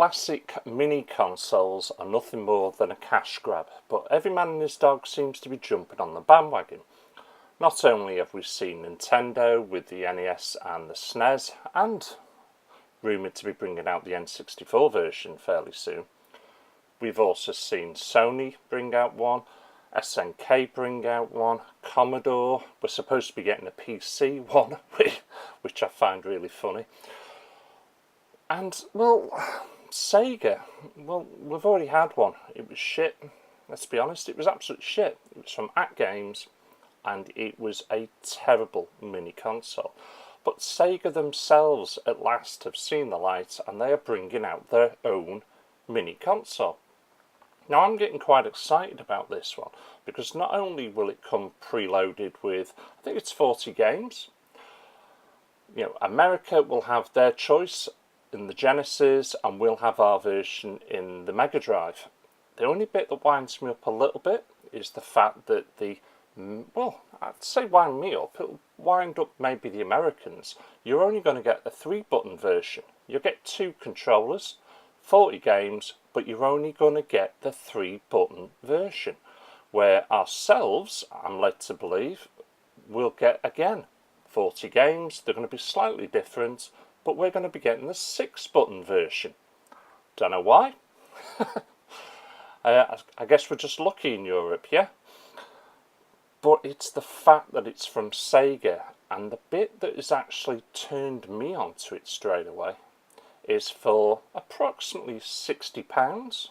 classic mini consoles are nothing more than a cash grab, but every man and his dog seems to be jumping on the bandwagon. Not only have we seen Nintendo with the NES and the SNES, and rumoured to be bringing out the N64 version fairly soon, we've also seen Sony bring out one, SNK bring out one, Commodore, we're supposed to be getting a PC one, which I find really funny. And, well, Sega, well, we've already had one. It was shit. Let's be honest, it was absolute shit. It was from At Games, and it was a terrible mini console. But Sega themselves at last have seen the light, and they are bringing out their own mini console. Now, I'm getting quite excited about this one, because not only will it come preloaded with, I think it's 40 games. You know, America will have their choice in the Genesis, and we'll have our version in the Mega Drive. The only bit that winds me up a little bit is the fact that well, I'd say wind me up, it'll wind up maybe the Americans. You're only going to get the 3-button version. You'll get 2 controllers, 40 games, but you're only going to get the 3-button version. Where ourselves, I'm led to believe, we'll get, again, 40 games. They're going to be slightly different, but we're going to be getting the 6-button version. Don't know why. I guess we're just lucky in Europe, yeah? But it's the fact that it's from Sega, and the bit that has actually turned me onto it straight away is for approximately £60.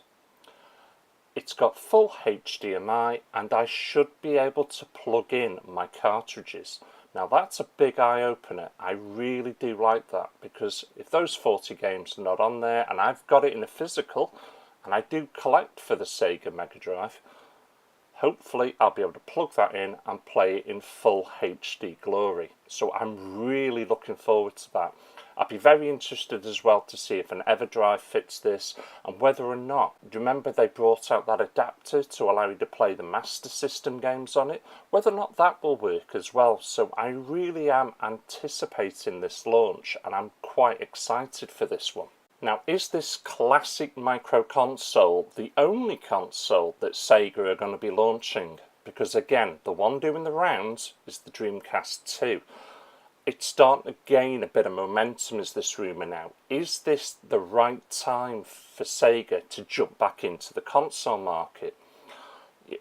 It's got full HDMI, and I should be able to plug in my cartridges. Now that's a big eye-opener. I really do like that, because if those 40 games are not on there, and I've got it in a physical, and I do collect for the Sega Mega Drive, hopefully I'll be able to plug that in and play it in full HD glory. So I'm really looking forward to that. I'd be very interested as well to see if an EverDrive fits this, and whether or not, do you remember they brought out that adapter to allow you to play the Master System games on it? Whether or not that will work as well. So I really am anticipating this launch, and I'm quite excited for this one. Now, is this classic micro console the only console that Sega are going to be launching? Because again, the one doing the rounds is the Dreamcast 2. It's starting to gain a bit of momentum, is this rumour now. Is this the right time for Sega to jump back into the console market?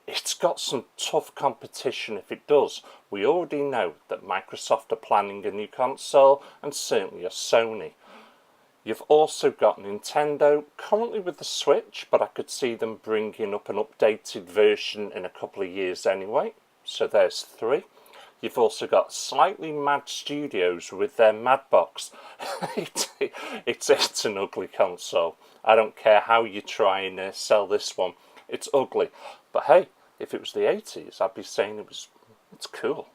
It's got some tough competition if it does. We already know that Microsoft are planning a new console, and certainly a Sony. You've also got Nintendo, currently with the Switch, but I could see them bringing up an updated version in a couple of years anyway. So there's 3. You've also got Slightly Mad Studios with their Madbox. It's an ugly console. I don't care how you try and sell this one. It's ugly. But hey, if it was the 80s, I'd be saying it's cool.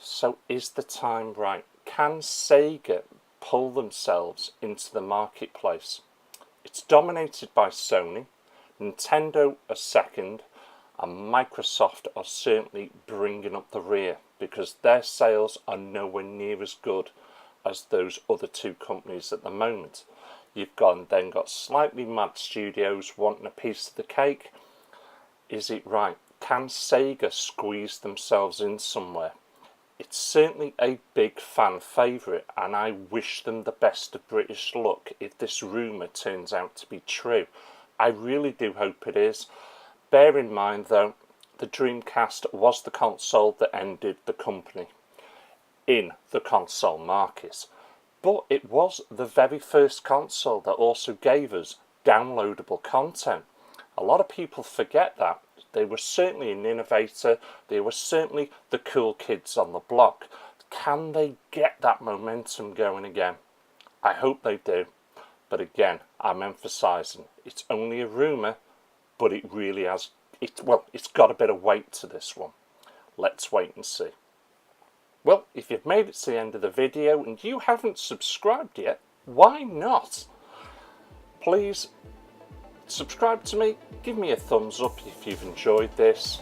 So is the time right? Can Sega pull themselves into the marketplace? It's dominated by Sony. Nintendo are second, and Microsoft are certainly bringing up the rear, because their sales are nowhere near as good as those other 2 companies at the moment. You've then got Slightly Mad Studios wanting a piece of the cake. Is it right? Can Sega squeeze themselves in somewhere? It's certainly a big fan favourite, and I wish them the best of British luck if this rumour turns out to be true. I really do hope it is. Bear in mind though, the Dreamcast was the console that ended the company in the console market. But it was the very first console that also gave us downloadable content. A lot of people forget that. They were certainly an innovator. They were certainly the cool kids on the block. Can they get that momentum going again? I hope they do. But again, I'm emphasising, it's only a rumour, but it really has, it's got a bit of weight to this one. Let's wait and see. Well, if you've made it to the end of the video and you haven't subscribed yet, why not? Please subscribe to me, give me a thumbs up if you've enjoyed this,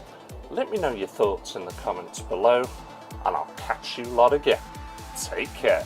let me know your thoughts in the comments below, and I'll catch you lot again. Take care.